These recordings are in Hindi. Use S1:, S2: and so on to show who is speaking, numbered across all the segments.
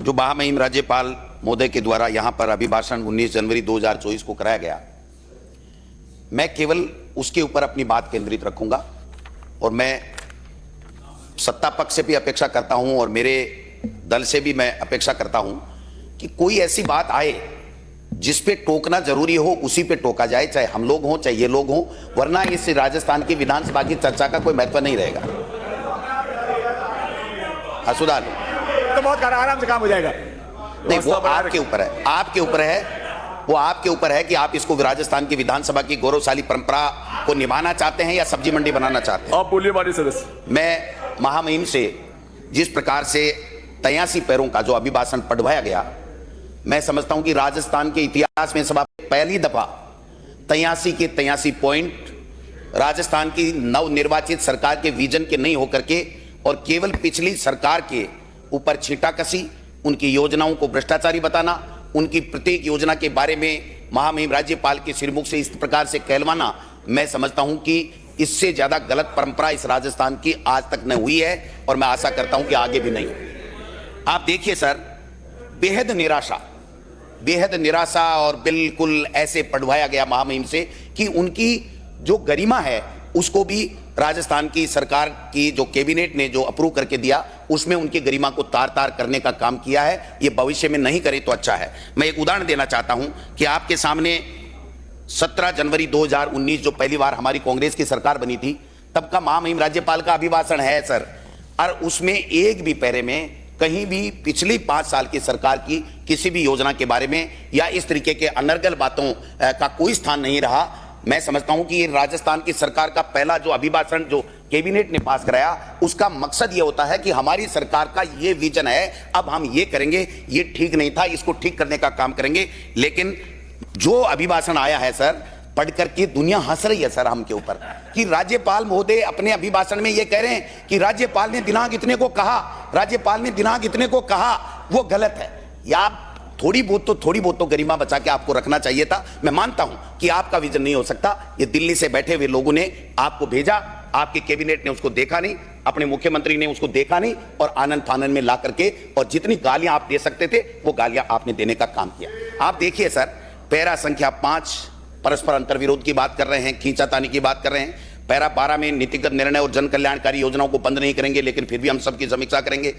S1: जो महामहिम राज्यपाल महोदय के द्वारा यहाँ पर अभिभाषण 19 जनवरी 2024 को कराया गया, मैं केवल उसके ऊपर अपनी बात केंद्रित रखूंगा और मैं सत्ता पक्ष से भी अपेक्षा करता हूं और मेरे दल से भी मैं अपेक्षा करता हूं कि कोई ऐसी बात आए जिस पे टोकना जरूरी हो उसी पे टोका जाए, चाहे हम लोग हों चाहे ये लोग हों, वरना इस राजस्थान की विधानसभा की चर्चा का कोई महत्व नहीं रहेगा। सुधार
S2: तो बहुत आराम से काम हो जाएगा।
S1: नहीं, वो आपके ऊपर है, आपके ऊपर है, वो आपके ऊपर है कि आप इसको राजस्थान की विधानसभा की गौरवशाली परंपरा को निभाना चाहते हैं या सब्जी मंडी बनाना चाहते हैं।
S2: आप बोलिए माननीय सदस्य।
S1: मैं महामहिम से जिस प्रकार से 83 पैरों का जो अभिभाषण पढ़वाया गया, मैं समझता हूं कि राजस्थान के इतिहास में सभा पहली दफा 83 के 83 पॉइंट राजस्थान की नवनिर्वाचित सरकार के विजन के नहीं होकर के और केवल पिछली सरकार के ऊपर छींटाकसी, उनकी योजनाओं को भ्रष्टाचारी बताना, उनकी प्रत्येक योजना के बारे में महामहिम राज्यपाल के सिरमुख से इस प्रकार से कहलवाना, मैं समझता हूं कि इससे ज्यादा गलत परंपरा इस राजस्थान की आज तक न हुई है और मैं आशा करता हूं कि आगे भी नहीं। आप देखिए सर, बेहद निराशा और बिल्कुल ऐसे पढ़वाया गया महामहिम से कि उनकी जो गरिमा है उसको भी राजस्थान की सरकार की जो कैबिनेट ने जो अप्रूव करके दिया उसमें उनकी गरिमा को तार तार करने का काम किया है। ये भविष्य में नहीं करे तो अच्छा है। मैं एक उदाहरण देना चाहता हूं कि आपके सामने 17 जनवरी 2019 जो पहली बार हमारी कांग्रेस की सरकार बनी थी, तब का महामहिम राज्यपाल का अभिभाषण है सर, और उसमें एक भी पैरे में कहीं भी पिछली 5 साल की सरकार की किसी भी योजना के बारे में या इस तरीके के अनर्गल बातों का कोई स्थान नहीं रहा। मैं समझता हूं कि ये राजस्थान की सरकार का पहला जो अभिभाषण जो कैबिनेट ने पास कराया, उसका मकसद ये होता है कि हमारी सरकार का ये विजन है, अब हम ये करेंगे, ये ठीक नहीं था, इसको ठीक करने का काम करेंगे। लेकिन जो अभिभाषण आया है सर, पढ़ करके दुनिया हंस रही है सर हमके ऊपर कि राज्यपाल महोदय अपने अभिभाषण में ये कह रहे हैं कि राज्यपाल ने दिनांक इतने को कहा, राज्यपाल ने दिनांक इतने को कहा, वो गलत है। या थोड़ी बहुत तो गरिमा बचा के आपको रखना चाहिए था। मैं मानता हूं कि आपका विजन नहीं हो सकता, ये दिल्ली से बैठे हुए लोगों ने आपको भेजा, आपके कैबिनेट ने उसको देखा नहीं, अपने मुख्यमंत्री ने उसको देखा नहीं और आनंद फानन में ला करके और जितनी गालियां आप दे सकते थे वो गालियां आपने देने का काम किया। आप देखिए सर, पैरा संख्या 5 परस्पर अंतर्विरोध की बात कर रहे हैं, खींचातानी की बात कर रहे हैं। पैरा 12 में नीतिगत निर्णय और जन कल्याणकारी योजनाओं को बंद नहीं करेंगे, लेकिन फिर भी हम सबकी समीक्षा करेंगे।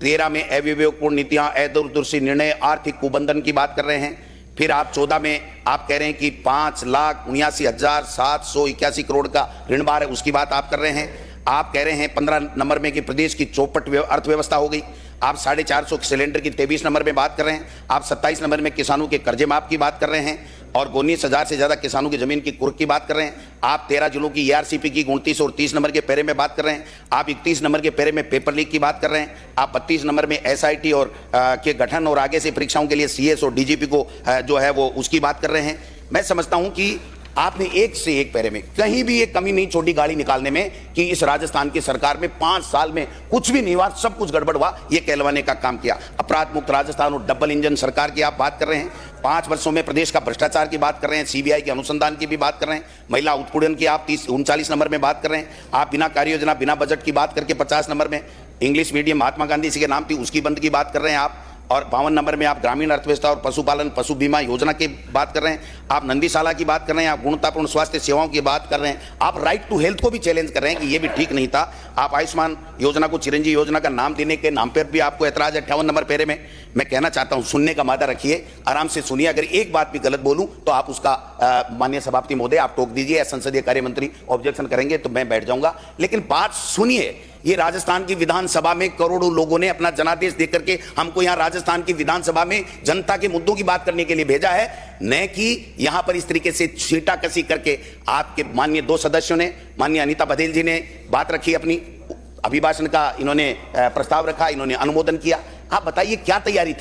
S1: 13 में अविवेकपूर्ण नीतियां, अदूरदर्शी निर्णय, आर्थिक कुबंधन की बात कर रहे हैं। फिर आप 14 में आप कह रहे हैं कि 5,79,781 करोड़ का ऋण भार है, उसकी बात आप कर रहे हैं। आप कह रहे हैं 15 नंबर में कि प्रदेश की चौपट अर्थव्यवस्था हो गई। आप 450 सिलेंडर की 23 नंबर में बात कर रहे हैं। आप 27 नंबर में किसानों के कर्जे माफ की बात कर रहे हैं और 19,000 से ज्यादा किसानों की जमीन की कुर्क की बात कर रहे हैं। आप 13 जिलों की ERCP की 29 और 30 नंबर के पैरे में बात कर रहे हैं। आप 31 नंबर के पैरे में पेपर लीक की बात कर रहे हैं। आप 32 नंबर में SIT और के गठन और आगे से परीक्षाओं के लिए CS और DGP को जो है वो उसकी बात कर रहे हैं। मैं समझता हूं कि आपने एक से एक पैरे में कहीं भी एक कमी नहीं छोड़ी गाली निकालने में कि इस राजस्थान की सरकार में 5 साल में कुछ भी नहीं हुआ, सब कुछ गड़बड़ हुआ, ये कहलवाने का काम किया। अपराध मुक्त राजस्थान और डबल इंजन सरकार की आप बात कर रहे हैं। 5 वर्षों में प्रदेश का भ्रष्टाचार की बात कर रहे हैं, CBI के अनुसंधान की भी बात कर रहे हैं, महिला उत्पीड़न की आप 39 नंबर में बात कर रहे हैं। आप बिना कार्य योजना बिना बजट की बात करके 50 नंबर में इंग्लिश मीडियम महात्मा गांधी जी के नाम थी उसकी बंद की बात कर रहे हैं आप। और 52 नंबर में आप ग्रामीण अर्थव्यवस्था और पशुपालन पशु बीमा योजना की बात कर रहे हैं। आप नंदीशाला की बात कर रहे हैं। आप गुणवत्तापूर्ण स्वास्थ्य सेवाओं की बात कर रहे हैं। आप राइट टू हेल्थ को भी चैलेंज कर रहे हैं कि ये भी ठीक नहीं था। आप आयुष्मान योजना को चिरंजीवी योजना का नाम देने के नाम पर भी आपको ऐतराज है 58 नंबर पैरे में। मैं कहना चाहता हूं, सुनने का मादा रखिए, आराम से सुनिए। अगर एक बात भी गलत बोलूं तो आप उसका माननीय सभापति महोदय आप टोक दीजिए या संसदीय कार्य मंत्री ऑब्जेक्शन करेंगे तो मैं बैठ जाऊंगा। लेकिन बात सुनिए, ये राजस्थान की विधानसभा में करोड़ों लोगों ने अपना जनादेश देकर के हमको यहाँ राजस्थान की विधानसभा में जनता के मुद्दों की बात करने के लिए भेजा है, न कि यहाँ पर इस तरीके से छींटाकसी करके। आपके माननीय 2 सदस्यों ने, माननीय अनीता बघेल जी ने बात रखी, अपनी अभिभाषण का इन्होंने प्रस्ताव रखा, इन्होंने अनुमोदन किया। आप बताइए क्या तैयारी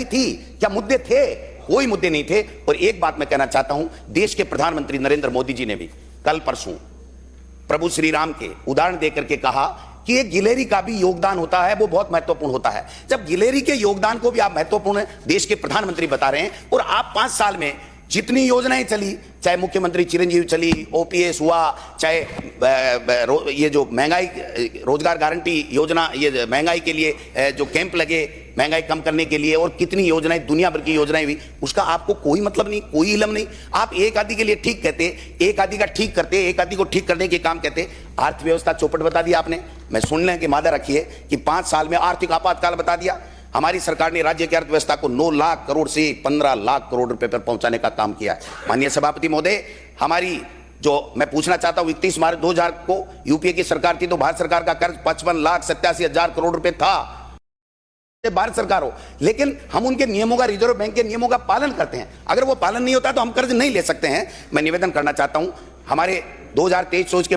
S1: थी, क्या मुद्दे थे? कोई मुद्दे नहीं थे। और एक बात मैं कहना चाहता हूं, देश के प्रधानमंत्री नरेंद्र मोदी जी ने भी कल परसों प्रभु श्री राम के उदाहरण देकर के कहा कि एक गिलेरी का भी योगदान होता है, वो बहुत महत्वपूर्ण होता है। जब गिलेरी के योगदान को भी आप महत्वपूर्ण देश के प्रधानमंत्री बता रहे हैं और आप 5 साल में जितनी योजनाएं चली, चाहे मुख्यमंत्री चिरंजीवी चली, OPS हुआ, चाहे ये जो महंगाई रोजगार गारंटी योजना, ये महंगाई के लिए जो कैंप लगे, महंगाई कम करने के लिए और कितनी योजनाएं, दुनिया भर की योजनाएं हुई, उसका आपको कोई मतलब नहीं, कोई इल्म नहीं। आप एक आदि के लिए ठीक कहते, एक आदि का ठीक करते, एक आदि को ठीक करने के काम कहते। अर्थव्यवस्था चौपट बता दिया आपने। मैं सुनने की मादा रखिए कि 5 साल में आर्थिक आपातकाल बता दिया। हमारी सरकार ने राज्य की अर्थव्यवस्था को 9 लाख करोड़ से 15 लाख करोड़ रुपए पर पहुंचाने का काम किया है। माननीय सभापति महोदय, हमारी जो मैं पूछना चाहता हूं, 31 मार्च 2000 को यूपीए की सरकार थी तो भारत सरकार का कर्ज 55,87,000 करोड़ रुपए था। भारत सरकार हो, लेकिन हम उनके नियमों का, रिजर्व बैंक के नियमों का पालन करते हैं। अगर वो पालन नहीं होता तो हम कर्ज नहीं ले सकते हैं। मैं निवेदन करना चाहता हूं, हमारे 2023-24 के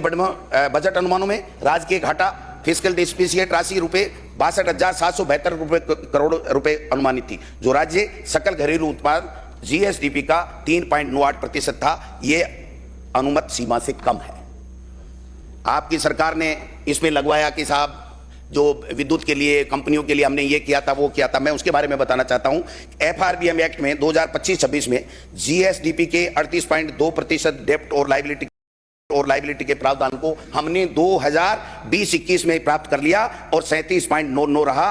S1: बजट अनुमानों में राज्य के घाटा फिस्कल डिफिसिट राशि रुपए 62,772 करोड़ रुपए अनुमानित थी, जो राज्य सकल घरेलू उत्पाद जीएसडीपी का 3.98% था। यह अनुमत सीमा से कम है। आपकी सरकार ने इसमें लगवाया कि साहब जो विद्युत के लिए, कंपनियों के लिए हमने ये किया था, वो किया था। मैं उसके बारे में बताना चाहता हूं। एफआरबीएम एक्ट में 2025-26 में जीएसडीपी के 38.2% डेप्ट और लायबिलिटी के प्रावधान को हमने 2020-21 में प्राप्त कर लिया और 37.99 रहा।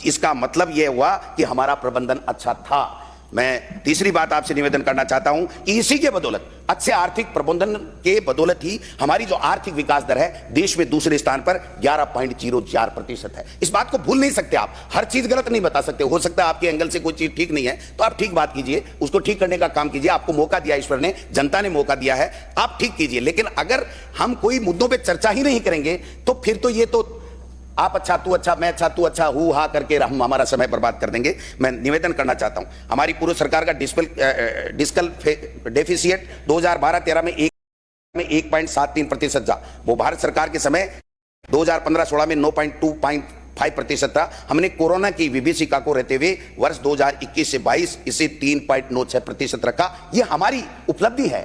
S1: इसका मतलब यह हुआ कि हमारा प्रबंधन अच्छा था। मैं तीसरी बात आपसे निवेदन करना चाहता हूं कि इसी के बदौलत, अच्छे आर्थिक प्रबंधन के बदौलत ही हमारी जो आर्थिक विकास दर है देश में दूसरे स्थान पर 11.04% है। इस बात को भूल नहीं सकते आप। हर चीज गलत नहीं बता सकते। हो सकता है आपके एंगल से कोई चीज ठीक नहीं है तो आप ठीक बात कीजिए, उसको ठीक करने का काम कीजिए। आपको मौका दिया ईश्वर ने, जनता ने मौका दिया है, आप ठीक कीजिए। लेकिन अगर हम कोई मुद्दों पर चर्चा ही नहीं करेंगे तो फिर तो ये तो आप अच्छा तू अच्छा, मैं अच्छा तू अच्छा, हु हा करके हम हमारा समय बर्बाद कर देंगे। मैं निवेदन करना चाहता हूं, हमारी पूर्व सरकार का डिस्कल डेफिसिट 2012-13 में 1.73% था। वो भारत सरकार के समय 2015-16 में 9.25% था। हमने कोरोना की विभीषिका को रहते हुए वर्ष 2021 से 22 इसे 3.96% रखा। यह हमारी उपलब्धि है,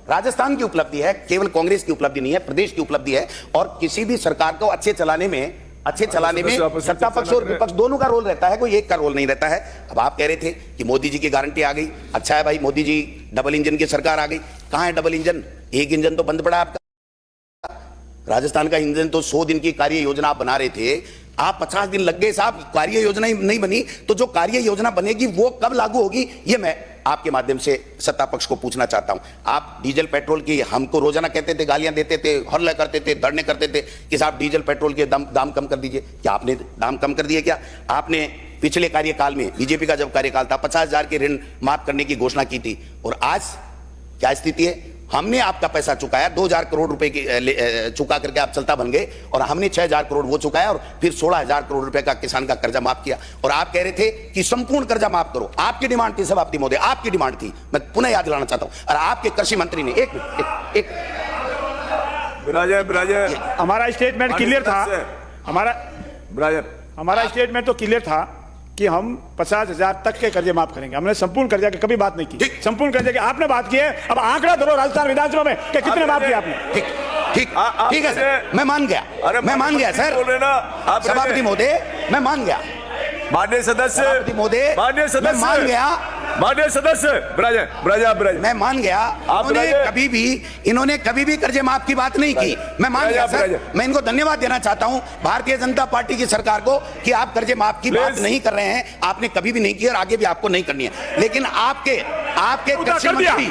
S1: राजस्थान की उपलब्धि है, केवल कांग्रेस की उपलब्धि नहीं है, प्रदेश की उपलब्धि है। और किसी भी सरकार को अच्छे चलाने में सत्ता पक्ष और विपक्ष दोनों का रोल रहता है, कोई एक का रोल नहीं रहता है। अब आप कह रहे थे कि मोदी जी की गारंटी आ गई। अच्छा है भाई, मोदी जी डबल इंजन की सरकार आ गई। कहां है डबल इंजन? एक इंजन तो बंद पड़ा आपका। राजस्थान का इंजन तो 100 दिन की कार्य योजना आप बना रहे थे, आप 50 दिन लग गए साहब, कार्य योजना नहीं बनी। तो जो कार्य योजना बनेगी वो कब लागू होगी, ये मैं आपके माध्यम से सत्ता पक्ष को पूछना चाहता हूं। आप डीजल पेट्रोल की हमको रोजाना कहते थे, गालियां देते थे, हल्ला करते थे, धरने करते थे कि साहब डीजल पेट्रोल के दाम कम कर दीजिए। क्या आपने दाम कम कर दिए? क्या आपने पिछले कार्यकाल में, बीजेपी का जब कार्यकाल था, 50,000 के ऋण माफ करने की घोषणा की थी और आज क्या स्थिति है? हमने आपका पैसा चुकाया, 2,000 करोड़ रुपए की चुका करके आप चलता बन गए और हमने 6,000 करोड़ वो चुकाया और फिर 16,000 करोड़ रुपए का किसान का कर्जा माफ किया। और आप कह रहे थे कि संपूर्ण कर्जा माफ करो। आपकी डिमांड थी सभापति महोदय, आपकी डिमांड थी। मैं पुनः याद दिलाना चाहता हूं। और आपके कृषि मंत्री ने एक
S2: हमारा स्टेटमेंट क्लियर था। हमारा स्टेटमेंट तो क्लियर था कि हम 50,000 तक के कर्जे माफ करेंगे। हमने संपूर्ण कर्जा की कभी बात नहीं की। संपूर्ण कर्जे की आपने बात की है। अब आंकड़ा धरो राजस्थान विधानसभा में कि कितने माफ किया आपने।
S1: ठीक है सर, मैं मान गया सर। सभापति महोदय, मैं मान गया।
S2: माननीय सदस्य
S1: महोदय, मैं मान गया।
S2: माननीय सदस्य
S1: मैं मान गया। इन्होंने कभी भी कर्जे माफ की बात नहीं की। मैं मान गया सर। मैं इनको धन्यवाद देना चाहता हूं, भारतीय जनता पार्टी की सरकार को, कि आप कर्जे माफ की बात नहीं कर रहे हैं। आपने कभी भी नहीं की और आगे भी आपको नहीं करनी है। लेकिन आपके कृषि मंत्री,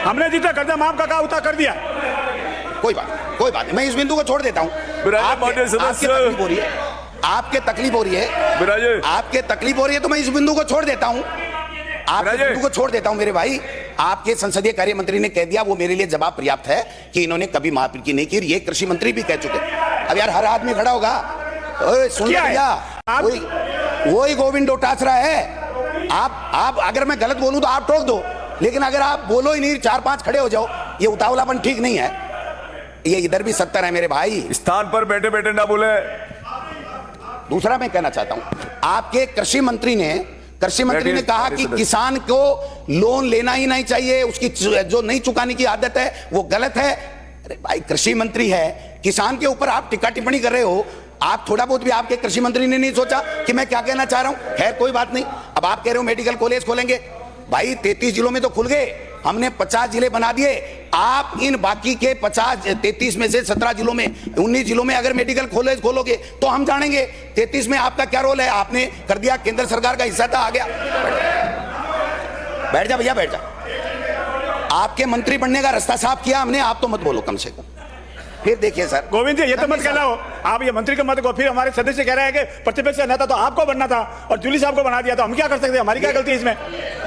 S2: हमने जितना कर्जा माफ का कहा उतना कर दिया।
S1: कोई बात नहीं, मैं इस बिंदु को छोड़ देता हूं। आपके तकलीफ हो रही है तो मैं इस बिंदु को छोड़ देता हूं। मेरे भाई। आपके संसदीय कार्य मंत्री ने कह दिया, वो मेरे लिए जवाब पर्याप्त है कि इन्होंने कभी माफी नहीं की। ये कृषि मंत्री भी कह चुके। अब यार हर आदमी खड़ा होगा, सुन भैया, वही गोविंद डोटासरा है। आप अगर मैं गलत बोलूं तो आप टोक दो, लेकिन अगर आप बोलो ही नहीं, 4-5 खड़े हो जाओ, ये उतावलापन ठीक नहीं है। ये इधर भी 70 है मेरे भाई।
S2: स्थान पर बैठे बैठे ना बोले।
S1: दूसरा मैं कहना चाहता हूं, आपके कृषि मंत्री ने कहा कि किसान को लोन लेना ही नहीं चाहिए, उसकी जो नहीं चुकाने की आदत है वो गलत है। अरे भाई, कृषि मंत्री है, किसान के ऊपर आप टिक्का टिप्पणी कर रहे हो। आप थोड़ा बहुत भी आपके कृषि मंत्री ने नहीं सोचा कि मैं क्या कहना चाह रहा हूं? खैर कोई बात नहीं। अब आप कह रहे हो मेडिकल कॉलेज खोलेंगे। भाई 33 जिलों में तो खुल गए, हमने 50 जिले बना दिए। आप इन बाकी के 33 में से 17 जिलों में 19 जिलों में अगर मेडिकल कॉलेज खोलोगे तो हम जानेंगे 33 में आपका क्या रोल है। आपने कर दिया, केंद्र सरकार का हिस्सा था, आ गया। बैठ जा भैया, बैठ जा। आपके मंत्री बनने का रास्ता साफ किया हमने, आप तो मत बोलो कम से कम। फिर देखिए सर
S2: गोविंद जी, ये तो मत कहलाओ आप, ये मंत्री का मत को। फिर हमारे सदस्य कह रहे हैं कि प्रतिपक्ष नेता तो आपको बनना था और जूली साहब को बना दिया, तो हम क्या कर सकते हैं? हमारी क्या गलती है इसमें?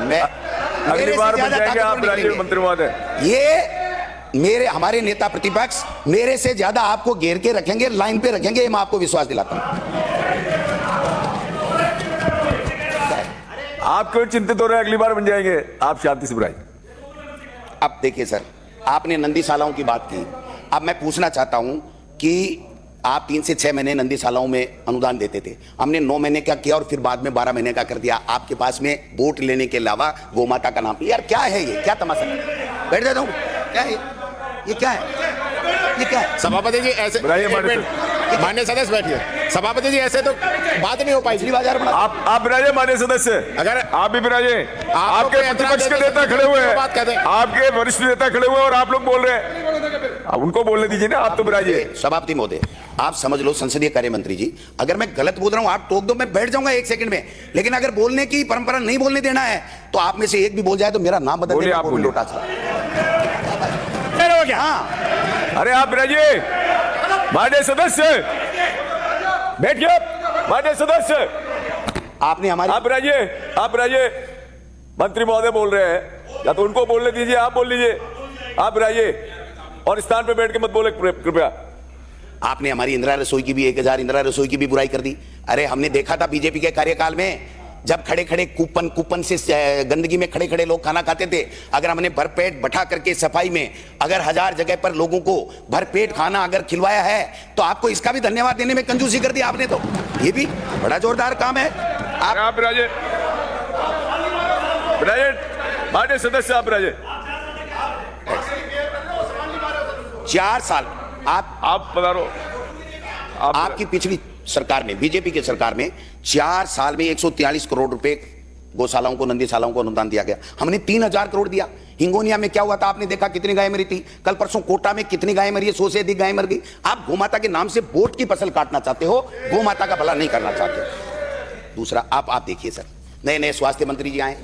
S1: मैं
S3: अगली बार बन जाएंगे आप राज्य मंत्री महोदय।
S1: ये हमारे नेता प्रतिपक्ष मेरे से ज्यादा आपको घेर के रखेंगे, लाइन पे रखेंगे, मैं आपको विश्वास दिलाता हूं।
S3: आप क्यों चिंतित हो रहे हैं? अगली बार बन जाएंगे आप, शांति से बुराई।
S1: अब देखिए सर, आपने नंदीशालाओं की बात की। अब मैं पूछना चाहता हूं कि आप 3 से 6 महीने नंदीशालाओं में अनुदान देते थे, हमने 9 महीने का किया और फिर बाद में 12 महीने का कर दिया। आपके पास में वोट लेने के अलावा गोमाता का नाम, यार क्या है ये? क्या तमाशा? बैठ जाता हूं, क्या है ये? क्या है ये? क्या है?
S4: सभापति जी ऐसे मान्य सदस्य बैठिए। सभापति जी ऐसे तो बात नहीं हो पाई।
S3: आप बिराजे मान्य सदस्य,
S4: अगर
S3: आप भी बिराजे। आपके प्रतिपक्ष के नेता खड़े हुए हैं, आपके वरिष्ठ नेता खड़े हुए हैं और आप लोग बोल रहे हैं, अब उनको बोलने दीजिए ना। आप तो बिराजे।
S1: सभापति महोदय, आप समझ लो, संसदीय कार्य मंत्री जी, अगर मैं गलत बोल रहा हूं आप टोक दो, मैं बैठ जाऊंगा 1 सेकंड में। लेकिन अगर बोलने की परंपरा नहीं बोलने देना है तो आप में से एक भी बोल जाए तो मेरा नाम बदल देना।
S3: आप
S1: लोटा
S2: क्या?
S3: अरे आप बिराजिए मान्य सदस्य, बैठिए मान्य सदस्य।
S1: आपने हमारी,
S3: आप बिराजिए। मंत्री महोदय बोल रहे हैं, या तो उनको बोलने दीजिए, आप बोल लीजिए। आप बिराजिए और स्थान पे बैठ के मत बोले कृपया।
S1: आपने हमारी इंदिरा रसोई की भी 1000 इंदिरा रसोई की भी बुराई कर दी। अरे हमने देखा था बीजेपी के कार्यकाल में, जब खड़े खड़े कूपन से गंदगी में खड़े खड़े लोग खाना खाते थे, अगर हमने भरपेट बैठा करके सफाई में अगर 1000 जगह पर लोगों को भरपेट खाना अगर खिलवाया है तो आपको इसका भी धन्यवाद देने में कंजूसी कर दी आपने। तो ये भी बड़ा जोरदार काम है।
S3: आप बिराजे मान्य सदस्य, आप बिराजे।
S1: 4 साल
S3: आप पधारो।
S1: आपकी पिछली सरकार में, बीजेपी की सरकार में 4 साल में 143 करोड़ रुपए गौशालाओं को, नंदीशालाओं को अनुदान दिया गया। हमने 3000 करोड़ दिया। हिंगोनिया में क्या हुआ था आपने देखा, कितनी गाय मरी थी। कल परसों कोटा में कितनी गाय मरी है, 100 से अधिक गाय मर गई। आप गोमाता के नाम से वोट की फसल काटना चाहते हो, गोमाता का भला नहीं करना चाहते। दूसरा, आप देखिए सर, नए स्वास्थ्य मंत्री जी आए,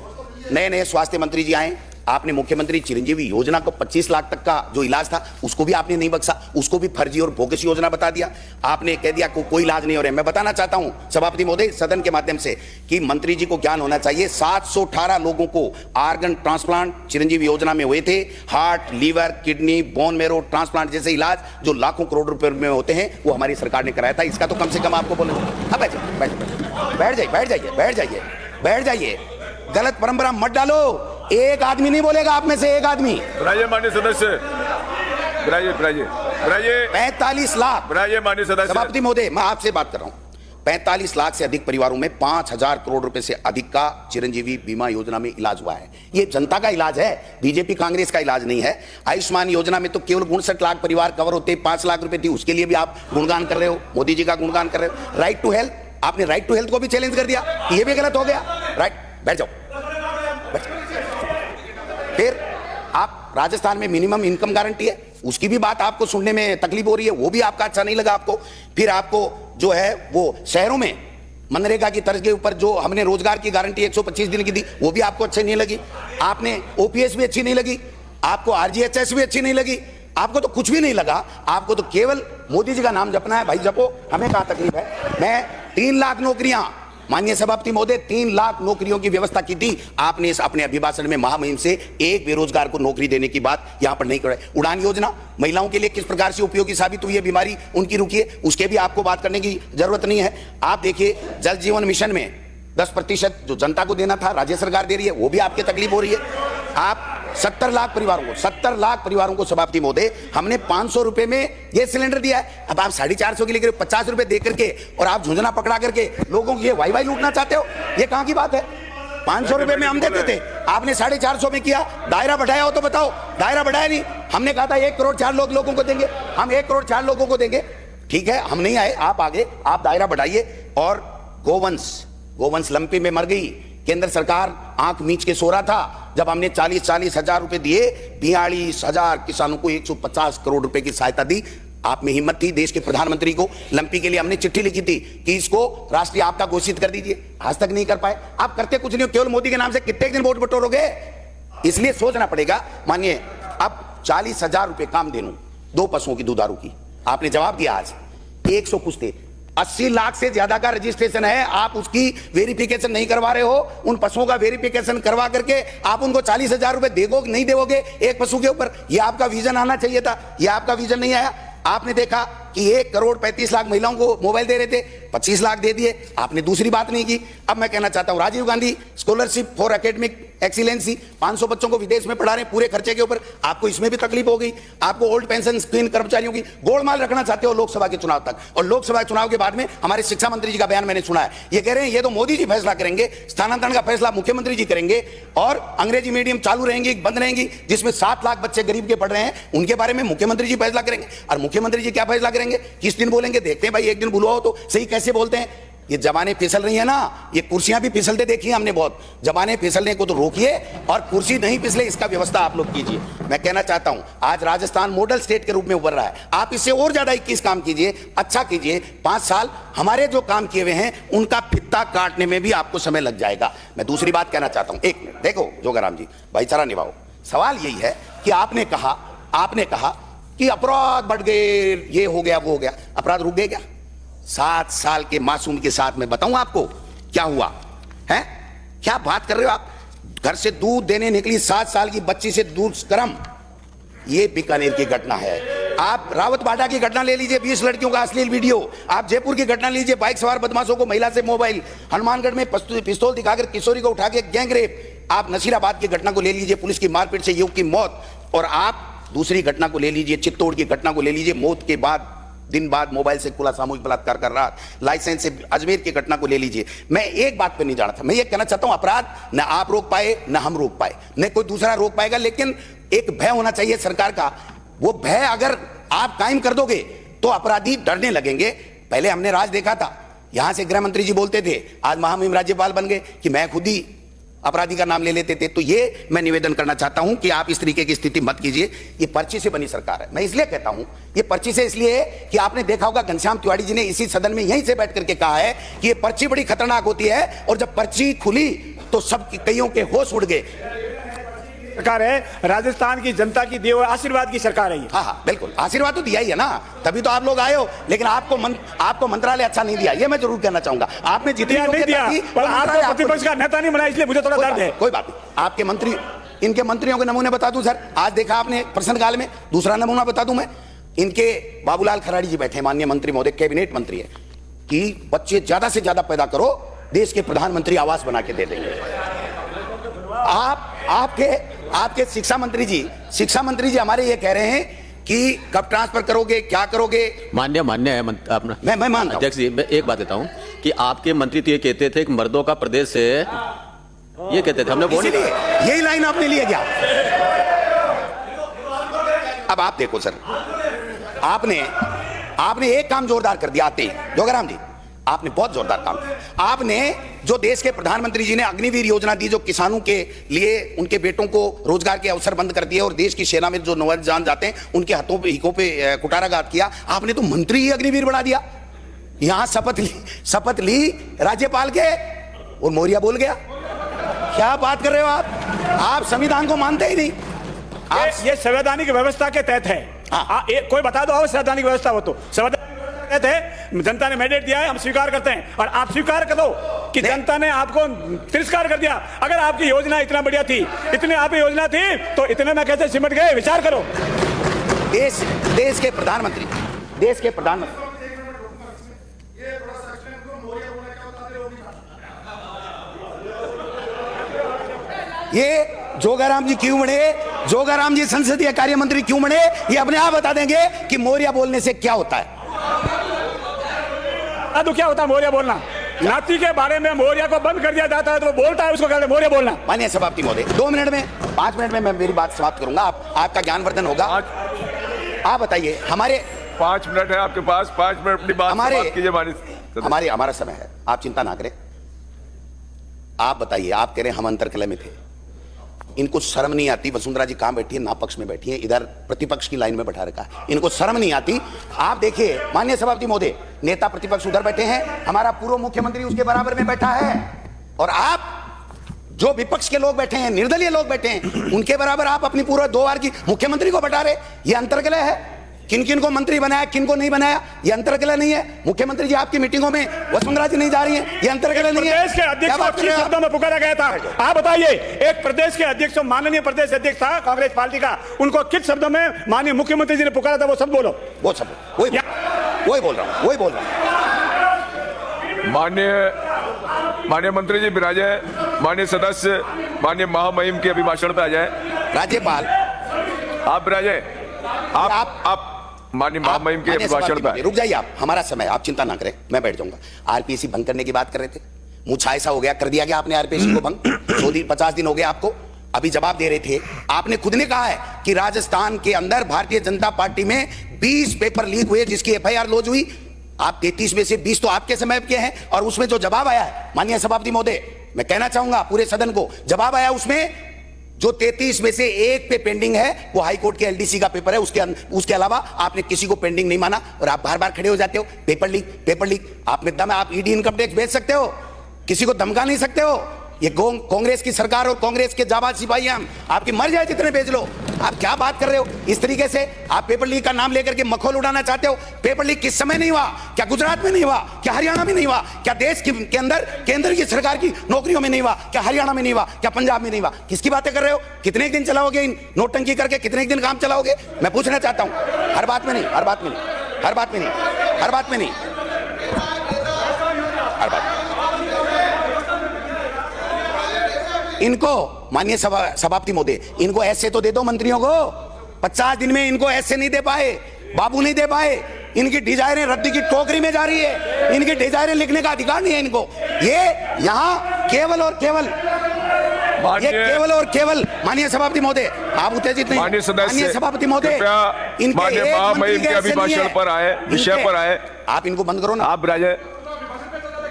S1: नए स्वास्थ्य मंत्री जी आए। आपने मुख्यमंत्री चिरंजीवी योजना को 25 लाख तक का जो इलाज था उसको भी आपने नहीं बख्शा, उसको भी फर्जी और बोगस योजना बता दिया। आपने कह दिया कोई इलाज नहीं हो रहा है। मैं बताना चाहता हूं सभापति महोदय, सदन के माध्यम से, कि मंत्री जी को ज्ञान होना चाहिए। 718 लोगों को आर्गन ट्रांसप्लांट चिरंजीवी योजना में हुए थे। Heart, liver, kidney, bone marrow transplant जैसे इलाज जो लाखों करोड़ रुपए में होते हैं, वो हमारी सरकार ने कराया था। इसका तो कम से कम आपको बोलो। अब बैठ जाइए, गलत परंपरा मत डालो। एक आदमी नहीं बोलेगा आप में से, एक आदमी।
S3: बिराजे मान्य सदस्य, बिराजे
S1: 45 लाख।
S3: बिराजे मान्य सदस्य।
S1: सभापति महोदय, मैं आपसे बात कर रहा हूं। 45 लाख से अधिक परिवारों में 5000 करोड़ रुपए से अधिक का चिरंजीवी बीमा योजना में इलाज हुआ है। ये जनता का इलाज है, बीजेपी कांग्रेस का इलाज नहीं है। आयुष्मान योजना में तो केवल 59 लाख परिवार कवर होते, 5 लाख रुपए थी, उसके लिए भी आप गुणगान कर रहे हो, मोदी जी का गुणगान कर रहे हो। राइट टू हेल्थ, आपने राइट टू हेल्थ को भी चैलेंज कर दिया, ये भी गलत हो गया। राइट, बैठ जाओ। फिर आप राजस्थान में मिनिमम इनकम गारंटी है, उसकी भी बात आपको सुनने में तकलीफ हो रही है, वो भी आपका अच्छा नहीं लगा आपको। फिर आपको जो है वो शहरों में मनरेगा की तर्ज के ऊपर जो हमने रोजगार की गारंटी 125 दिन की दी, वो भी आपको अच्छी नहीं लगी। आपने ओपीएस भी अच्छी नहीं लगी, आपको आरजीएचएस भी अच्छी नहीं लगी, आपको तो कुछ भी नहीं लगा। आपको तो केवल मोदी जी का नाम जपना है। भाई जपो, हमें क्या तकलीफ है। मैं 3 लाख नौकरियां, माननीय सभापति महोदय, 3 लाख नौकरियों की व्यवस्था की थी। आपने इस अपने अभिभाषण में महामहिम से एक बेरोजगार को नौकरी देने की बात यहां पर नहीं कर रहे। उड़ान योजना महिलाओं के लिए किस प्रकार से उपयोगी साबित हुई है, बीमारी उनकी रुकी है, उसके भी आपको बात करने की जरूरत नहीं है। आप देखिए, जल जीवन मिशन में 10% जो जनता को देना था राज्य सरकार दे रही है, वो भी आपकी तकलीफ हो रही है। आप 70 लाख परिवारों को सभापति महोदय, हमने 500 रुपए में ये सिलेंडर दिया है। अब आप 450 के लिए 50 रुपए दे करके और आप झुंझुना पकड़ा करके लोगों की वाई लूटना चाहते हो, ये कहां की बात है। 500 रुपए में हम देते थे, आपने 450 में किया। दायरा बढ़ाया हो तो बताओ, दायरा बढ़ाया नहीं। हमने कहा था 1 करोड़ 4 लोगों को देंगे, हम 1 करोड़ 4 लोगों को देंगे। ठीक है, हम नहीं आए, आप आगे, आप दायरा बढ़ाइए। और गोवंश लंपी में मर गई, केंद्र सरकार आंख मीच के सो रहा था जब हमने 40-40 हजार रुपए दिए, 42,000 किसानों को 150 करोड़ रुपए की सहायता दी। आप में हिम्मत थी, देश के प्रधानमंत्री को लंपी के लिए हमने चिट्ठी लिखी थी कि इसको राष्ट्रीय आपदा घोषित कर दीजिए, आज तक नहीं कर पाए। आप करते कुछ नहीं हो, केवल मोदी के नाम से कितने दिन वोट बटोरोगे? इसलिए सोचना पड़ेगा। मानिए अब 40,000 रुपए काम दे दूं 2 पशुओं की दुधारू की, आपने जवाब दिया आज 100 कुछ थे, 80 लाख से ज्यादा का रजिस्ट्रेशन है, आप उसकी वेरिफिकेशन नहीं करवा रहे हो। उन पशुओं का वेरिफिकेशन करवा करके आप उनको 40,000 रुपए देगो नहीं देवोगे एक पशु के ऊपर? यह आपका विजन आना चाहिए था, यह आपका विजन नहीं आया। आपने देखा कि 1,35,00,000 महिलाओं को मोबाइल दे रहे थे, 25 लाख दे दिए, आपने दूसरी बात नहीं की। अब मैं कहना चाहता हूं Rajiv Gandhi scholarship for academic excellency, 500 बच्चों को विदेश में पढ़ा रहे पूरे खर्चे के ऊपर, आपको इसमें भी तकलीफ हो गई। आपको ओल्ड पेंशन स्कीम कर्मचारियों की गोलमाल रखना चाहते हो लोकसभा के चुनाव तक, और लोकसभा चुनाव के बाद में हमारे शिक्षा मंत्री जी का बयान मैंने सुना है, ये कह रहे हैं ये तो मोदी जी फैसला करेंगे, स्थानांतरण का फैसला मुख्यमंत्री जी करेंगे, और अंग्रेजी मीडियम चालू रहेंगी बंद रहेंगी जिसमें 7 लाख बच्चे गरीब के पढ़ रहे हैं, उनके बारे में मुख्यमंत्री जी फैसला करेंगे। और मुख्यमंत्री जी क्या फैसला करेंगे, किस दिन बोलेंगे, देखते हैं भाई, एक दिन बुलवाओ तो सही कैसे बोलते हैं। ये जमाने फिसल रही है ना, ये कुर्सियां भी फिसलते देखी हमने बहुत, जमाने फिसलने को तो रोकिए और कुर्सी नहीं फिसले इसका व्यवस्था आप लोग कीजिए। मैं कहना चाहता हूं आज राजस्थान मॉडल स्टेट के रूप में उभर रहा है, आप इससे और ज्यादा 21 काम कीजिए, अच्छा कीजिए। 5 साल हमारे जो काम किए हुए हैं उनका फित्ता काटने में भी आपको समय लग जाएगा। मैं दूसरी बात कहना चाहता हूं, 1 मिनट देखो जोगाराम जी, भाईचारा निभाओ। सवाल यही है कि आपने कहा कि अपराध बढ़ गए, ये हो गया वो हो गया, अपराध रुक गए क्या? 7 साल के मासूम के साथ मैं बताऊं आपको क्या हुआ है? क्या बात कर रहे हो आप? घर से दूध देने निकली 7 साल की बच्ची से दुष्कर्म, ये बीकानेर की घटना है। आप रावतबाड़ा की घटना ले लीजिए, 20 लड़कियों का अश्लील वीडियो। आप जयपुर की घटना लीजिए, बाइक सवार बदमाशों को महिला से मोबाइल। हनुमानगढ़ में पिस्तौल दिखाकर किशोरी को उठा के गैंग रेप। आप नसीराबाद की घटना को ले लीजिए, पुलिस की मारपीट से युवक की मौत। और आप दूसरी घटना को ले लीजिए, चित्तौड़ की घटना को ले लीजिए, मौत के बाद दिन बाद मोबाइल से खुला सामूहिक बलात्कार कर रहा, लाइसेंस से अजमेर की घटना को ले लीजिए। मैं एक बात पे नहीं जाना था, मैं ये कहना चाहता हूं अपराध न आप रोक पाए न हम रोक पाए न कोई दूसरा रोक पाएगा, लेकिन एक भय होना चाहिए सरकार का। वो भय अगर आप कायम कर दोगे तो अपराधी डरने लगेंगे। पहले हमने राज देखा था, यहां से गृह मंत्री जी बोलते थे, आज महामहिम राज्यपाल बन गए कि मैं खुद ही अपराधी का नाम ले लेते थे। तो ये मैं निवेदन करना चाहता हूं कि आप इस तरीके की स्थिति मत कीजिए। ये पर्ची से बनी सरकार है, मैं इसलिए कहता हूं ये पर्ची से इसलिए है कि आपने देखा होगा घनश्याम तिवारी जी ने इसी सदन में यहीं से बैठ करके कहा है कि ये पर्ची बड़ी खतरनाक होती है, और जब पर्ची खुली तो सब कईयों के होश उड़ गए।
S2: सरकार है, राजस्थान की जनता की दिए हुए आशीर्वाद की सरकार है ये।
S1: हाँ बिल्कुल, आशीर्वाद तो दिया ही है ना, तभी तो आप लोग आए हो। लेकिन आपको मंत्रालय अच्छा नहीं दिया, ये मैं जरूर कहना चाहूंगा। आपने जितनी
S2: नहीं दिया, पर आपको प्रतिपक्ष का नेता नहीं बनाया, इसलिए मुझे थोड़ा दर्द है।
S1: कोई बात नहीं, आपके मंत्री, इनके मंत्रियों के नमूने बता दूं सर, आज देखा आपने प्रश्नकाल में। दूसरा नमूना बता दूं मैं, इनके बाबूलाल खराड़ी जी बैठे, माननीय मंत्री महोदय, कैबिनेट मंत्री है, कि बच्चे ज्यादा से ज्यादा पैदा करो, देश के प्रधानमंत्री आवास बना के दे देंगे। आपके शिक्षा मंत्री जी हमारे ये कह रहे हैं कि कब ट्रांसफर करोगे, क्या करोगे?
S5: मान्य है अपना।
S1: मैं मानता हूं।
S5: अध्यक्ष जी, मैं एक बात देता हूं कि आपके मंत्री तो ये कहते थे कि मर्दों का प्रदेश से, ये कहते थे, हमने बोली
S1: यही लाइन आपने लिए क्या? अब आप देखो सर, आपने एक काम जोरदार कर दिया आते ही, जोगाराम जी आपने बहुत जोरदार काम किया। आपने जो देश के प्रधानमंत्री जी ने अग्निवीर योजना दी, जो किसानों के लिए उनके बेटों को रोजगार के अवसर बंद कर दिए, और देश की सेना में जो नौजवान जाते हैं उनके हाथों पे हिकों पे कुटाराघात किया, आपने तो मंत्री ही अग्निवीर बना दिया। यहां शपथ ली राज्यपाल के, और मौर्य बोल गया। क्या बात कर रहे हो आप संविधान को मानते ही नहीं।
S2: ये संवैधानिक व्यवस्था के तहत है। कोई बता दो संवैधानिक व्यवस्था हो तो। है, जनता ने मैंडेट दिया है, हम स्वीकार करते हैं, और आप स्वीकार कर दो कि जनता ने आपको तिरस्कार कर दिया। अगर आपकी योजना इतना बढ़िया थी, इतनी आपकी योजना थी, तो इतने में कैसे सिमट गए? विचार करो।
S1: देश के प्रधानमंत्री ये जोगाराम जी क्यों बने, जोगाराम जी संसदीय कार्य मंत्री क्यों बने, ये अपने आप बता देंगे कि मौर्य बोलने से क्या होता है।
S2: तो क्या होता है मौर्य बोलना? नाती के बारे में मौर्य को बंद कर दिया जाता है तो वो बोलता है, उसको कहते हैं मौर्य बोलना।
S1: माननीय सभापति महोदय, 2 मिनट में 5 मिनट में मैं मेरी बात समाप्त करूंगा, आपका ज्ञानवर्धन होगा। आप बताइए, हमारे
S3: 5 मिनट है आपके पास, 5 मिनट अपनी बात समाप्त कीजिए।
S1: हमारा समय है, आप चिंता ना करें। आप बताइए, आप कह रहे हैं हम अंतरकलह में थे, इनको शर्म नहीं आती? वसुंधरा जी कहां बैठी है? ना पक्ष में बैठी है, इधर प्रतिपक्ष की लाइन में बैठा रखा है, इनको शर्म नहीं आती? आप देखिए माननीय सभापति महोदय, नेता प्रतिपक्ष उधर बैठे हैं, हमारा पूर्व मुख्यमंत्री उसके बराबर में बैठा है, और आप जो विपक्ष के लोग बैठे हैं, निर्दलीय लोग बैठे हैं, उनके बराबर आप अपनी पूरा 2 बार की मुख्यमंत्री को बैठा रहे। ये अंतरकलह है? किन किन को मंत्री बनाया, किन को नहीं बनाया, ये अंतरकलह नहीं है? मुख्यमंत्री जी आपकी मीटिंगों में वसुंधरा जी नहीं जा रही हैं, ये अंतरकलह नहीं है?
S2: प्रदेश के अध्यक्ष को किस शब्दों में पुकारा गया था? आप बताइए, एक प्रदेश के अध्यक्ष, माननीय प्रदेश अध्यक्ष था कांग्रेस पार्टी का, उनको किस शब्दों में माननीय मुख्यमंत्री जी ने पुकारा था? वो सब बोलो।
S1: वो सब वही बोल रहा हूं, वही बोल रहा हूं।
S3: माननीय मंत्री जी विराजे, माननीय सदस्य, माननीय महामहिम के अभिभाषण पे आ जाए।
S1: राज्यपाल
S3: आप विराजे, आप माननीय महामहिम के अभिभाषण पे
S1: रुक जाइए आप, हमारा समय, आप चिंता ना करें, मैं बैठ जाऊंगा। आरपीएससी भंग करने की बात कर रहे थे, मुझे ऐसा हो गया, कर दिया गया आपने आरपीएससी को भंग। 50 दिन हो गए आपको, अभी जवाब दे रहे थे, आपने खुद ने कहा है कि राजस्थान के अंदर भारतीय जनता पार्टी में 20 पेपर लीक हुए जिसकी एफआईआर लॉन्च हुई। आप 33 में से 20 तो आपके समय के हैं, और उसमें जो जवाब आया है माननीय सभापति महोदय, मैं कहना चाहूंगा पूरे सदन को, जवाब आया उसमें जो 33 में से 1 पे पेंडिंग है वो हाई कोर्ट के एलडीसी का पेपर है, उसके अलावा आपने किसी को पेंडिंग नहीं माना, और आप बार बार खड़े हो जाते हो, पेपर लीक। आप में दम है, आप ईडी इनकम टैक्स भेज सकते हो, किसी को धमका नहीं सकते हो। ये कांग्रेस की सरकार और कांग्रेस के जाबाज सिपाही हम, आपकी मर जाए जितने भेज लो। आप क्या बात कर रहे हो? इस तरीके से आप पेपर लीक का नाम लेकर के मखौल उड़ाना चाहते हो। पेपर लीक किस समय नहीं हुआ? क्या गुजरात में नहीं हुआ? क्या हरियाणा में नहीं हुआ? क्या देश के अंदर केंद्र की सरकार की नौकरियों में नहीं हुआ? क्या हरियाणा में नहीं हुआ? क्या पंजाब में नहीं हुआ? किसकी बातें कर रहे हो? कितने दिन चलाओगे इन नोटंकी करके? कितने दिन काम चलाओगे? मैं पूछना चाहता हूं। हर बात में नहीं, हर बात में नहीं, हर बात में नहीं, हर बात में नहीं, हर बात। इनको माननीय सभापति महोदय, इनको ऐसे तो दे दो मंत्रियों को। 50 दिन में इनको ऐसे नहीं दे पाए, बाबू नहीं दे पाए। इनकी डिजाइनें रद्दी की टोकरी में जा रही है, इनकी डिजाइनें लिखने का अधिकार नहीं है इनको। ये यहाँ केवल और केवल, ये केवल और केवल माननीय सभापति महोदय, आप उत्तेजित नहीं, माननीय सभापति महोदय, इनके
S3: महामहिम के अभिभाषण पर आए, विषय पर आए,
S1: आप इनको बंद करो ना।
S3: आप विराजे,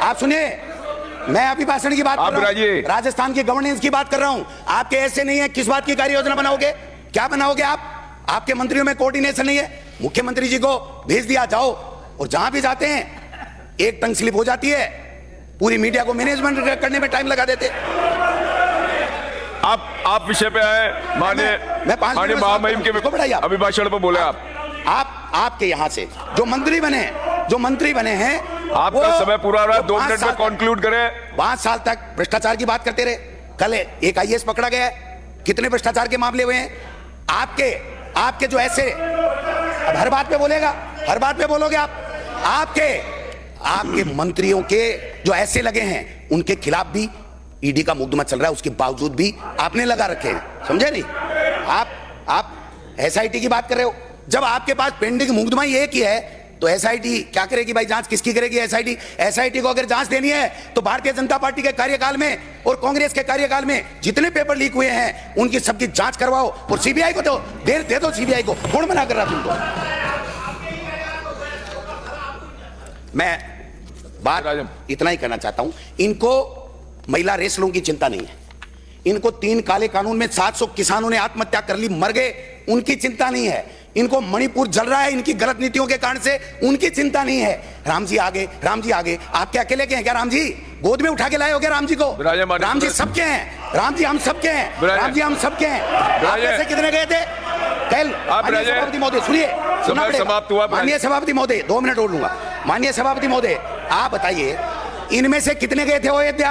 S1: आप सुनिए, मैं अभिभाषण की बात कर रहा हूं, राजस्थान की गवर्नेंस की बात कर रहा हूं। आपके ऐसे नहीं है, किस बात की कार्य योजना बनाओगे? क्या बनाओगे आप? आपके मंत्रियों में कोऑर्डिनेशन नहीं है। मुख्यमंत्री जी को भेज दिया, जाओ, और जहां भी जाते हैं एक टंग स्लिप हो जाती है, पूरी मीडिया को मैनेजमेंट करने में टाइम लगा देते।
S3: आप विषय पे आए, माननीय महामहिम के अभिभाषण पर बोले।
S1: आपके यहां से जो मंत्री बने हैं,
S3: आपका समय पूरा रहा, 2 मिनट में कंक्लूड करें।
S1: 5 साल तक भ्रष्टाचार की बात करते रहे। कल एक आईएएस पकड़ा गया है, कितने भ्रष्टाचार के मामले हुए हैं? आपके जो ऐसे, अब हर बात पे बोलेगा, हर बात पे बोलोगे आप। आपके मंत्रियों के जो ऐसे लगे हैं, उनके खिलाफ भी ईडी का मुकदमा चल रहा है, उसके बावजूद भी आपने लगा रखे हैं, समझे नहीं? आप एसआईटी की बात कर रहे हो, जब आपके पास पेंडिंग मुकदमा ही एक ही है, तो एसआईटी क्या करेगी भाई? जांच किसकी करेगी एसआईटी को अगर जांच देनी है तो भारतीय जनता पार्टी के कार्यकाल में और कांग्रेस के कार्यकाल में जितने पेपर लीक हुए हैं उनकी सबकी जांच करवाओ, और सीबीआई को तो दे दो, सीबीआई को। कौन मना कर रहा तुमको? मैं बात इतना ही करना चाहता हूं, इनको महिला रेसलों की चिंता नहीं है, इनको 3 काले कानून में 700 किसानों ने आत्महत्या कर ली, मर गए, उनकी चिंता नहीं है। इनको मणिपुर जल रहा है इनकी गलत नीतियों के कारण से, उनकी चिंता नहीं है। राम जी आगे, आप क्या अकेले के हैं क्या? राम जी गोद में उठा के लाए हो क्या राम जी को? राम जी सबके हैं, राम जी हम सबके हैं, राम जी हम सबके हैं। आप ऐसे कितने गए थे कल? माननीय सभापति महोदय सुनिए, माननीय सभापति महोदय 2 मिनट और लूंगा। माननीय सभापति महोदय, आप बताइए, इनमें से कितने गए थे अयोध्या?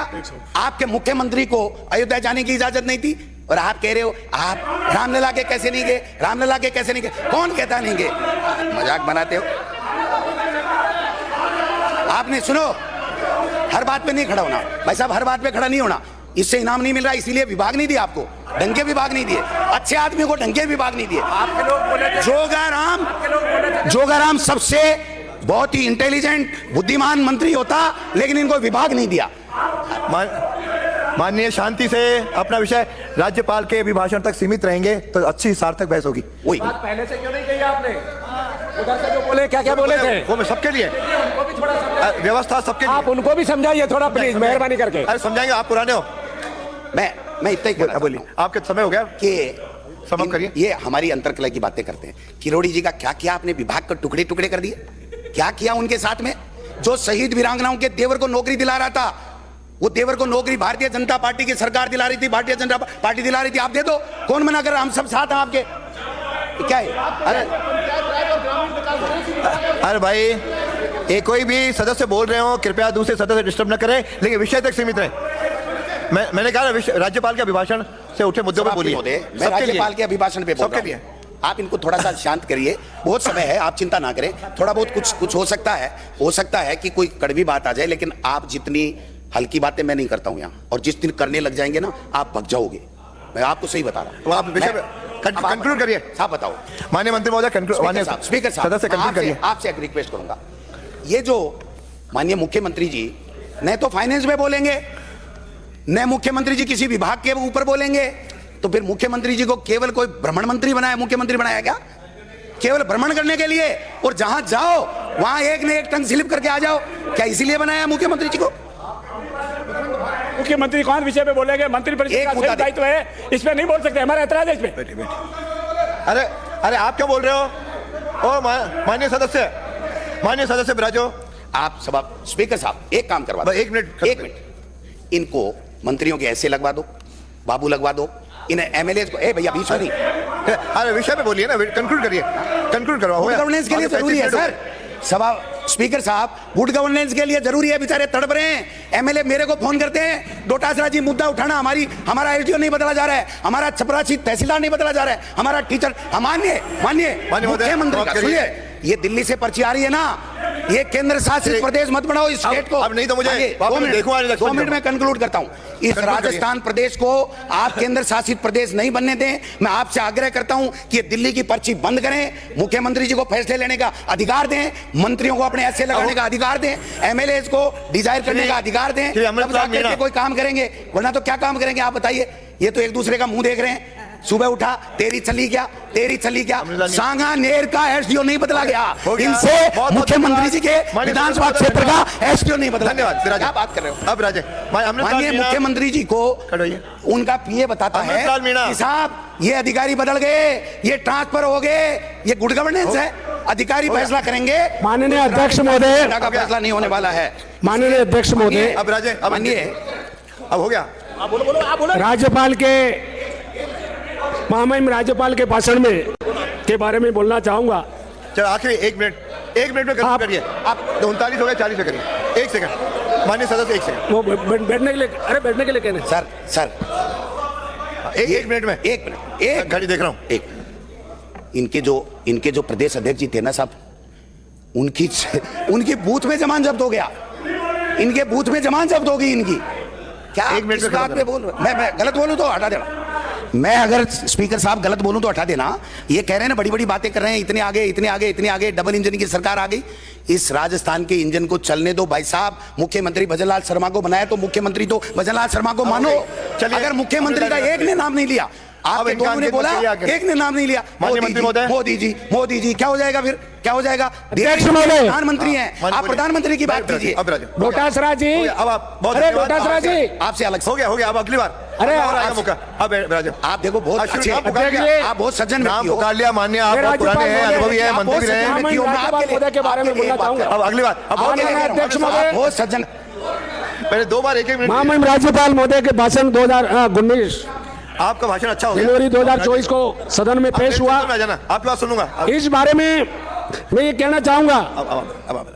S1: आपके मुख्यमंत्री को अयोध्या जाने की इजाजत नहीं थी, और आप कह रहे हो आप रामलला के कैसे नहीं गए, रामलला के कैसे नहीं गए? कौन कहता नहीं गए? मजाक बनाते हो आपने। सुनो, हर बात पे नहीं खड़ा होना भाई साहब, हर बात पे खड़ा नहीं होना। इससे इनाम नहीं मिल रहा, इसीलिए विभाग नहीं दिया आपको, डंके विभाग नहीं दिए, अच्छे आदमी को डंके विभाग नहीं दिए। जोगाराम सबसे बहुत ही इंटेलिजेंट बुद्धिमान मंत्री होता, लेकिन इनको विभाग नहीं दिया।
S6: माननीय, शांति से अपना विषय राज्यपाल के अभिभाषण तक सीमित रहेंगे तो अच्छी सार्थक बहस होगी।
S1: वही
S7: पहले से क्यों नहीं कही आपने? उधर से जो बोले क्या क्या बोले थे
S6: वो मैं सबके लिए व्यवस्था सबके लिए।
S7: आप उनको भी समझाइए थोड़ा प्लीज, मेहरबानी करके।
S6: अरे समझाएंगे, आप पुराने हो।
S1: मैं इतना ही कहना
S6: बोलिए, आपके समय हो गया
S1: कि
S6: समाप्त करिए।
S1: ये हमारी अंतरकलह की बातें करते हैं। किरोड़ी जी का क्या किया आपने? विभाग को टुकड़े टुकड़े कर दिए। क्या किया उनके साथ में? जो शहीद वीरांगनाओं के देवर को नौकरी दिला रहा था, वो देवर को नौकरी भारतीय जनता पार्टी की सरकार दिला रही थी, भारतीय जनता पार्टी दिला रही थी। आप दे दो, कौन मना कर रहा? हम सब साथ हैं आपके। क्या है?
S6: अरे भाई, ये कोई भी सदस्य बोल रहे हो, कृपया दूसरे सदस्य डिस्टर्ब न करें, लेकिन विषय तक सीमित रहे। मैंने कहा राज्यपाल के अभिभाषण से उठे मुद्दों पर बोलिए।
S1: मैं राज्यपाल के अभिभाषण पे बोल रहा हूं। आप इनको थोड़ा सा शांत करिए, बहुत समय है, आप चिंता ना करें। थोड़ा बहुत कुछ हो सकता है कि कोई कड़वी बात आ जाए, लेकिन आप जितनी हल्की बातें मैं नहीं करता हूं यहाँ, और जिस दिन करने लग जाएंगे ना आप भग जाओगे। मैं आपको सही बता रहा हूं।
S6: आप विषय कंक्लूड करिए।
S1: साहब बताओ।
S6: माननीय मंत्री महोदय,
S1: स्पीकर साहब,
S6: सदस्य कंक्लूड करिए।
S1: आपसे एक रिक्वेस्ट करूंगा। ये जो माननीय मुख्यमंत्री जी न तो फाइनेंस में बोलेंगे, न मुख्यमंत्री जी किसी विभाग के ऊपर बोलेंगे, तो फिर मुख्यमंत्री जी को केवल कोई भ्रमण मंत्री बनाया, मुख्यमंत्री बनाया क्या? केवल भ्रमण करने के लिए, और जहां जाओ वहां एक न एक टंग स्लिप करके आ जाओ, क्या इसीलिए बनाया मुख्यमंत्री जी को?
S2: मुख्यमंत्री कौन विषय पे बोलेंगे? मंत्री परिषद का सिर्फ दायित्व है, इस पे नहीं बोल सकते। हमारा ऐतराज है इस पे।
S6: अरे आप क्यों बोल रहे हो? ओ माननीय सदस्य बिराजो।
S1: आप सभा स्पीकर साहब एक काम करवा दो।
S6: एक मिनट।
S1: इनको मंत्रियों के ऐसे लगवा दो, बाबू लगवा दो, इन्हें एमएलए को। भैया बीच में नहीं,
S6: अरे विषय पे बोलिए ना, कंक्लूड करिए, कंक्लूड करवाओ।
S1: गुड गवर्नेंस के लिए जरूरी है सर। सभा स्पीकर साहब, गुड गवर्नेंस के लिए जरूरी है। बेचारे तड़प रहे हैं। एमएलए मेरे को फोन करते हैं, डोटासरा जी मुद्दा उठाना, हमारा एसडीओ नहीं बदला जा रहा है, हमारा छपरासी तहसीलदार नहीं बदला जा रहा है, हमारा टीचर। मानिए मुख्यमंत्री का सुनिए, ये दिल्ली से पर्ची आ रही है ना, ये केंद्र शासित प्रदेश मत बनाओ इस स्टेट को।
S6: अब नहीं तो मुझे
S1: 2 मिनट में कंक्लूड करता हूं। इस राजस्थान प्रदेश को आप केंद्र शासित प्रदेश नहीं बनने दें। मैं आपसे आग्रह करता हूं कि ये दिल्ली की पर्ची बंद करें। मुख्यमंत्री जी को फैसले लेने का अधिकार दें, मंत्रियों को अपने ऐसे लगाने का अधिकार दें, एमएलए को डिजायर करने का अधिकार दें, तब जाकर के कोई काम करेंगे, वरना तो क्या काम करेंगे आप बताइए? ये तो एक दूसरे का मुंह देख रहे हैं। सुबह उठा तेरी चली क्या सांगा नेर का एसडीओ नहीं बदला गया, इनसे मुख्यमंत्री जी के विधानसभा क्षेत्र का एसडीओ नहीं बदला।
S6: धन्यवाद।
S1: क्या बात कर रहे हो?
S6: अब राजे
S1: माननीय मुख्यमंत्री जी को उनका पीए बताता है कि साहब ये अधिकारी बदल गए, ये ट्रांसफर हो गए, ये गुड गवर्नेंस है, अधिकारी फैसला करेंगे।
S7: माननीय अध्यक्ष महोदय
S1: का फैसला नहीं होने वाला है।
S7: माननीय अध्यक्ष महोदय,
S6: अब राजे अब हो गया।
S7: राज्यपाल के महामहिम राज्यपाल के भाषण में के बारे में बोलना चाहूंगा।
S6: चलो आखिरी एक मिनट में कंक्लूड करिए। आप 39 हो गए, 40 में करिए। एक सेकंड माननीय सदस्य, एक सेकंड।
S7: वो बैठने के लिए, अरे बैठने के लिए कहने
S1: सर
S6: एक मिनट में, एक घड़ी देख रहा हूँ।
S1: इनके जो प्रदेश अध्यक्ष जी थे ना साहब, उनकी बूथ में जमान जब्त हो गया। इनके बूथ में जमान जब्त होगी इनकी। क्या
S6: एक मिनट
S1: इस बात पे बोल? मैं गलत बोलूं तो हटा देना। मैं अगर स्पीकर साहब गलत बोलूं तो हटा देना। ये कह रहे हैं ना, बड़ी बड़ी बातें कर रहे हैं, इतने आगे, डबल इंजन की सरकार आ गई। इस राजस्थान के इंजन को चलने दो भाई साहब। मुख्यमंत्री भजनलाल शर्मा को बनाया तो मुख्यमंत्री तो भजनलाल शर्मा को मानो। अगर मुख्यमंत्री का एक ने नाम नहीं लिया, आप दोनों ने बोला एक ने नाम नहीं लिया, मोदी जी क्या हो जाएगा फिर? क्या हो जाएगा? प्रधानमंत्री हैं आप, प्रधानमंत्री की बात कीजिए।
S7: डोटासरा जी, अरे डोटासरा जी
S1: आपसे अलग
S6: हो गया। अब अगली बार
S7: अरे
S6: मौका। अब
S1: आप देखो बहुत अच्छे, आप बहुत सज्जन व्यक्ति हो।
S6: पुकार लिया मान्य, आप बहुत पुराने हैं, अनुभवी हैं, मंत्री रहे हैं।
S7: के बारे में बोलना चाहूंगा।
S6: अब अगली बार
S7: अध्यक्ष महोदय,
S1: बहुत सज्जन।
S6: पहले 2 बार एक मिनट।
S7: महामहिम राज्यपाल महोदय के भाषण 2019
S6: आपका भाषण अच्छा हो गया।
S7: जनवरी 2024 को सदन में पेश हुआ।
S6: आपकी बात सुनूंगा।
S7: इस बारे में मैं ये कहना चाहूंगा,
S6: अब